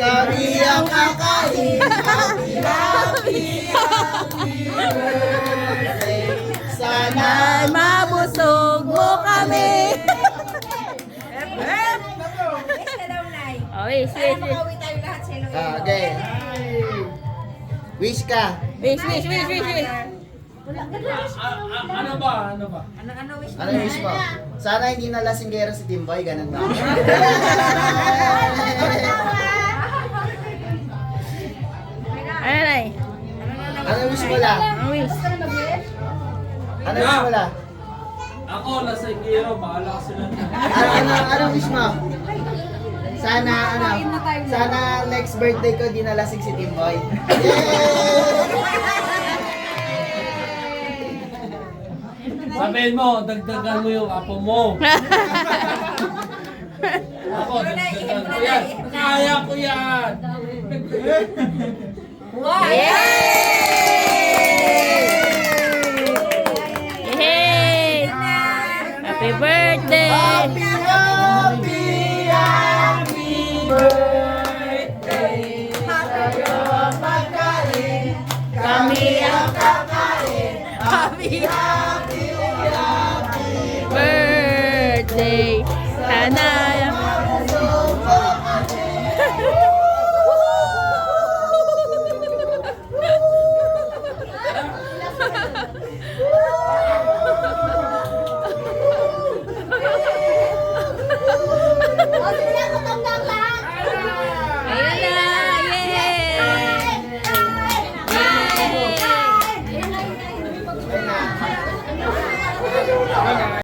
Kami ang kakain. Happy birthday. Sana Ay, mabusog mo kami. Oh, wish. Makauwi tayo lahat sa Iloilo. Okay. Wish ka. Wish. Ano ba? Ano wish mo? Ano yung wish mo? Sana hindi na lasinggero si Timboy, ganun ba? Ano na eh? Ano yung wish mo la? Ang wish. Ano yung wish mo la? Ako, nasa Giro, bahala ka sila. Ano wish mo? Sana next birthday ko di nalasing si Timboy. Sabihin mo, dagdagan mo yung apo mo. Ako, dagdagan ko yan. Kaya ko yan. Yay! Happy birthday! Happy birthday! Sa'yo ang pagkain, kami ang kakain. Happy birthday